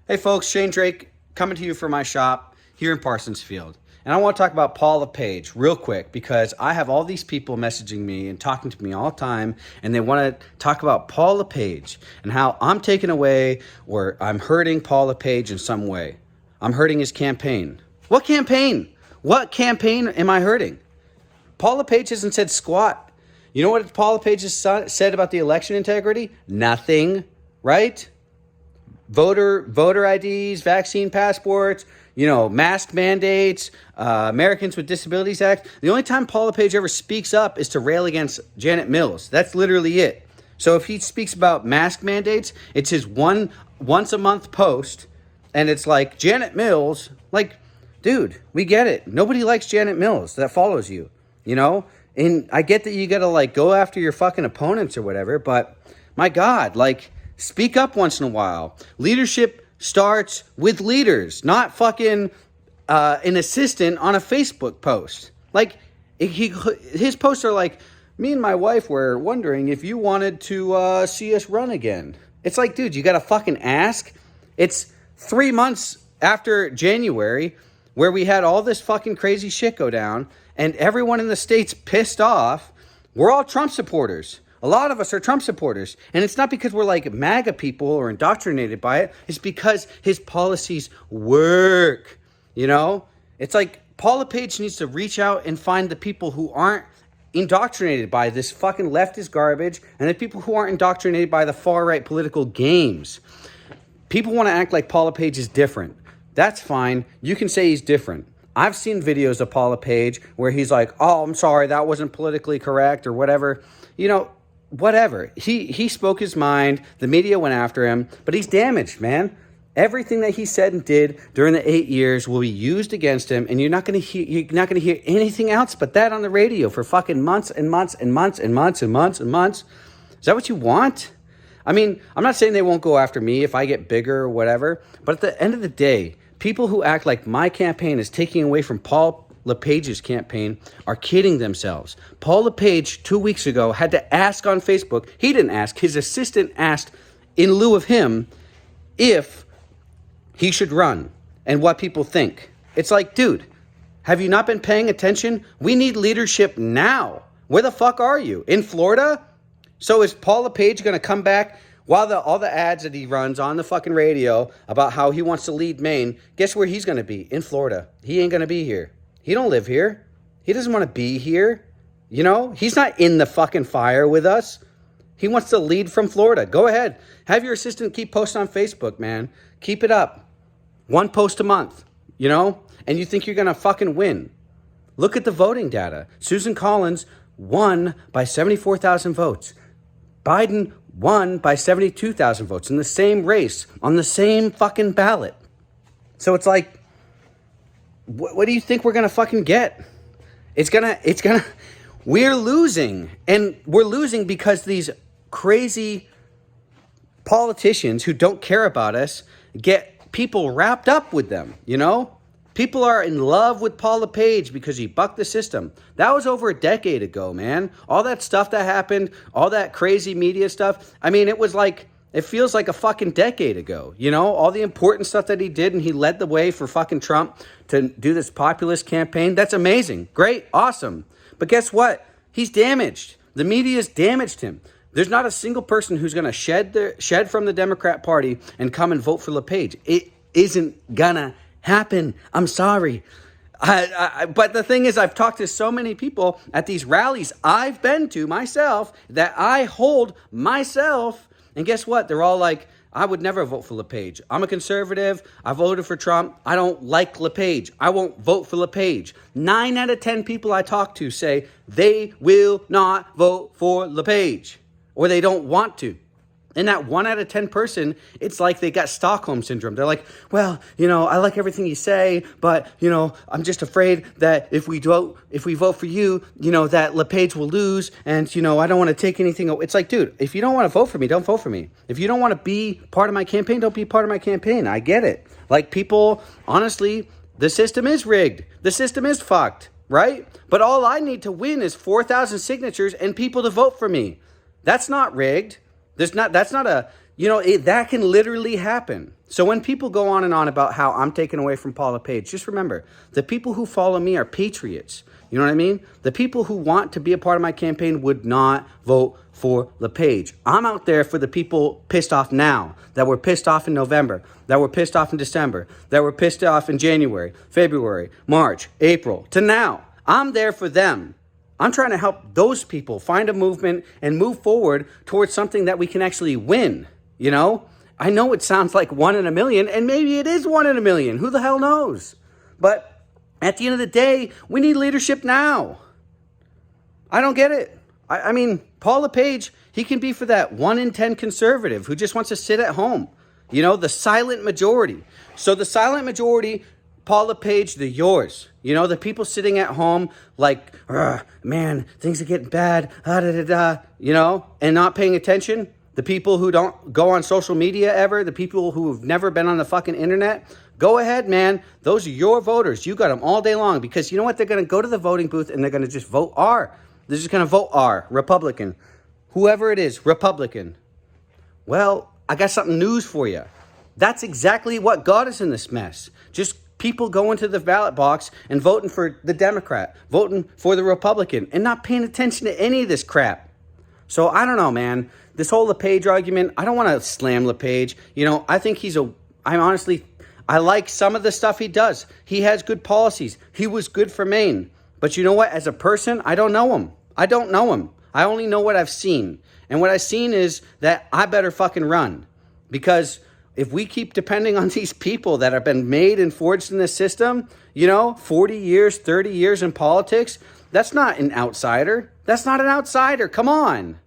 Hey folks, Shane Drake coming to you from my shop here in Parsonsfield. And I want to talk about Paul LePage real quick because I have all these people messaging me and talking to me all the time, and they want to talk about Paul LePage and how I'm taking away or I'm hurting Paul LePage in some way. I'm hurting his campaign. What campaign? What campaign am I hurting? Paul LePage hasn't said squat. You know what Paul LePage has said about the election integrity? Nothing, right? Voter IDs, vaccine passports, mask mandates, Americans with Disabilities Act. The only time Paul LePage ever speaks up is to rail against Janet Mills. That's literally it. So if he speaks about mask mandates, it's his once a month post, and it's like Janet Mills. Like, dude, we get it. Nobody likes Janet Mills that follows you, And I get that you got to go after your fucking opponents or whatever, but my God, speak up once in a while. Leadership starts with leaders, not fucking an assistant on a Facebook post. His posts are like, me and my wife were wondering if you wanted to see us run again. It's like, dude, you got to fucking ask. It's 3 months after January where we had all this fucking crazy shit go down and everyone in the state's pissed off. We're all Trump supporters. A lot of us are Trump supporters, and it's not because we're like MAGA people or indoctrinated by it. It's because his policies work, It's like Paul LePage needs to reach out and find the people who aren't indoctrinated by this fucking leftist garbage and the people who aren't indoctrinated by the far-right political games. People want to act like Paul LePage is different. That's fine. You can say he's different. I've seen videos of Paul LePage where he's like, oh, I'm sorry, that wasn't politically correct or whatever. Whatever. He spoke his mind. The media went after him, but he's damaged, man. Everything that he said and did during the 8 years will be used against him, and you're not going to hear anything else but that on the radio for fucking months and months and months and months and months and months. Is that what you want? I mean, I'm not saying they won't go after me if I get bigger or whatever, but at the end of the day, people who act like my campaign is taking away from Paul LePage's campaign are kidding themselves. Paul LePage 2 weeks ago had to ask on Facebook. He didn't ask. His assistant asked in lieu of him if he should run and what people think. It's like, dude, have you not been paying attention? We need leadership now. Where the fuck are you? In Florida? So is Paul LePage going to come back while all the ads that he runs on the fucking radio about how he wants to lead Maine? Guess where he's going to be? In Florida. He ain't going to be here. He don't live here. He doesn't want to be here. He's not in the fucking fire with us. He wants to lead from Florida. Go ahead. Have your assistant keep posting on Facebook, man. Keep it up. One post a month, and you think you're going to fucking win. Look at the voting data. Susan Collins won by 74,000 votes. Biden won by 72,000 votes in the same race on the same fucking ballot. So it's like, what do you think we're going to fucking get? We're losing. And we're losing because these crazy politicians who don't care about us get people wrapped up with them, People are in love with Paul LePage because he bucked the system. That was over a decade ago, man. All that stuff that happened, all that crazy media stuff. I mean, it feels like a fucking decade ago, all the important stuff that he did, and he led the way for fucking Trump to do this populist campaign. That's amazing. Great. Awesome. But guess what? He's damaged. The media's damaged him. There's not a single person who's going to shed from the Democrat Party and come and vote for LePage. It isn't gonna happen. I'm sorry. But the thing is, I've talked to so many people at these rallies I've been to myself that I hold myself. And guess what? They're all like, I would never vote for LePage. I'm a conservative. I voted for Trump. I don't like LePage. I won't vote for LePage. 9 out of 10 people I talk to say they will not vote for LePage, or they don't want to. And that 1 out of 10 person, it's like they got Stockholm syndrome. They're like, well, I like everything you say, but, I'm just afraid that if we vote for you, that LePage will lose. And, I don't want to take anything. It's like, dude, if you don't want to vote for me, don't vote for me. If you don't want to be part of my campaign, don't be part of my campaign. I get it. Like, people, honestly, the system is rigged. The system is fucked, right? But all I need to win is 4,000 signatures and people to vote for me. That's not rigged. That's not a that can literally happen. So when people go on and on about how I'm taken away from Paul LePage, just remember, the people who follow me are patriots. You know what I mean? The people who want to be a part of my campaign would not vote for LePage. I'm out there for the people pissed off now, that were pissed off in November, that were pissed off in December, that were pissed off in January, February, March, April, to now. I'm there for them. I'm trying to help those people find a movement and move forward towards something that we can actually win. I know it sounds like 1 in a million, and maybe it is 1 in a million. Who the hell knows? But at the end of the day, we need leadership now. I don't get it. I mean, Paul LePage, he can be for that 1 in 10 conservative who just wants to sit at home. The silent majority. So the silent majority, Paul LePage, they're yours. The people sitting at home like, man, things are getting bad, and not paying attention. The people who don't go on social media ever, the people who have never been on the fucking internet, go ahead, man. Those are your voters. You got them all day long because you know what? They're going to go to the voting booth and they're going to just vote R. They're just going to vote R, Republican. Whoever it is, Republican. Well, I got something news for you. That's exactly what got us in this mess. Just people going to the ballot box and voting for the Democrat, voting for the Republican, and not paying attention to any of this crap. So I don't know, man. This whole LePage argument, I don't want to slam LePage. I think I like some of the stuff he does. He has good policies. He was good for Maine. But you know what? As a person, I don't know him. I only know what I've seen. And what I've seen is that I better fucking run. Because if we keep depending on these people that have been made and forged in this system, 40 years, 30 years in politics, that's not an outsider. That's not an outsider. Come on.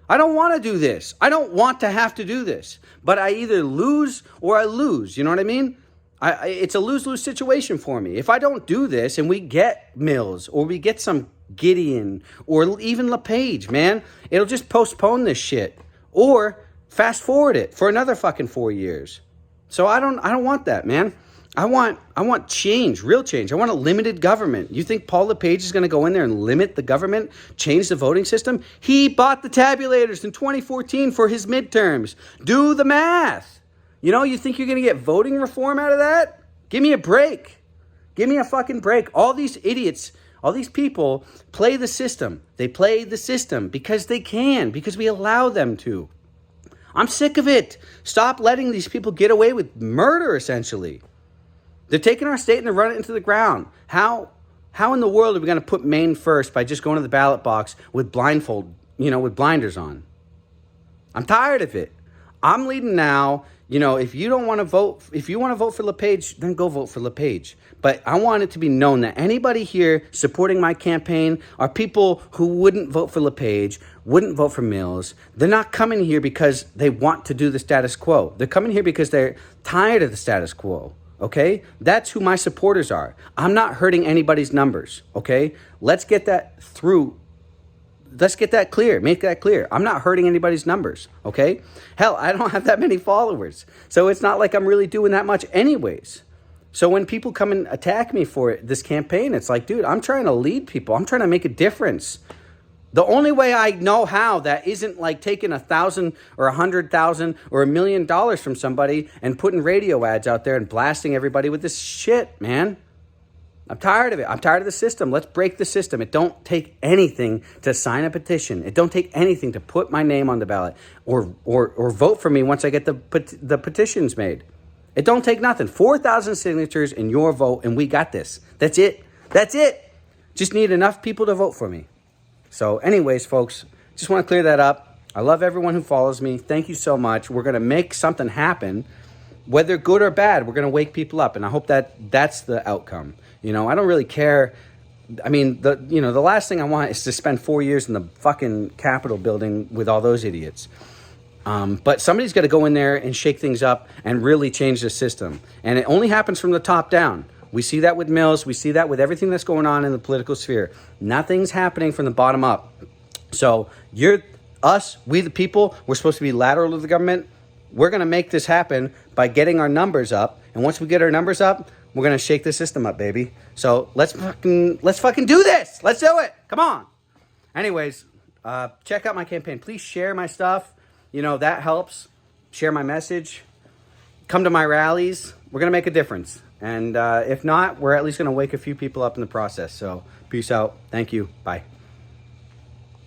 I don't want to do this. I don't want to have to do this. But I either lose or I lose. You know what I mean? It's a lose-lose situation for me. If I don't do this and we get Mills or we get some Gideon or even LePage, man, it'll just postpone this shit or fast forward it for another fucking 4 years. So I don't want that, man. I want change, real change. I want a limited government. You think Paul LePage is going to go in there and limit the government, change the voting system? He bought the tabulators in 2014 for his midterms. Do the math. You think you're going to get voting reform out of that? Give me a break. Give me a fucking break. All these idiots, all these people play the system. They play the system because they can, because we allow them to. I'm sick of it. Stop letting these people get away with murder, essentially. They're taking our state and they're running it into the ground. How in the world are we going to put Maine first by just going to the ballot box with with blinders on? I'm tired of it. I'm leading now. If you want to vote for LePage, then go vote for LePage. But I want it to be known that anybody here supporting my campaign are people who wouldn't vote for LePage, wouldn't vote for Mills. They're not coming here because they want to do the status quo. They're coming here because they're tired of the status quo. Okay? That's who my supporters are. I'm not hurting anybody's numbers. Okay? Let's get that through. Let's get that clear. Make that clear. I'm not hurting anybody's numbers. Okay? Hell, I don't have that many followers. So it's not like I'm really doing that much anyways. So when people come and attack me for this campaign, it's like, dude, I'm trying to lead people. I'm trying to make a difference. The only way I know how that isn't like taking 1,000 or 100,000 or $1 million from somebody and putting radio ads out there and blasting everybody with this shit, man. I'm tired of it. I'm tired of the system. Let's break the system. It don't take anything to sign a petition. It don't take anything to put my name on the ballot or vote for me once I get the petitions made. It don't take nothing. 4,000 signatures and your vote, and we got this. That's it. That's it. Just need enough people to vote for me. So anyways, folks, just want to clear that up. I love everyone who follows me. Thank you so much. We're going to make something happen, whether good or bad. We're going to wake people up, and I hope that's the outcome. I don't really care. I mean, the last thing I want is to spend 4 years in the fucking Capitol building with all those idiots. But somebody's got to go in there and shake things up and really change the system. And it only happens from the top down. We see that with Mills. We see that with everything that's going on in the political sphere. Nothing's happening from the bottom up. So we the people, we're supposed to be lateral to the government. We're going to make this happen by getting our numbers up. And once we get our numbers up, we're going to shake the system up, baby. So let's fucking do this. Let's do it. Come on. Anyways, check out my campaign. Please share my stuff. That helps. share my message, come to my rallies. We're going to make a difference. And if not, we're at least going to wake a few people up in the process. So peace out. Thank you. Bye.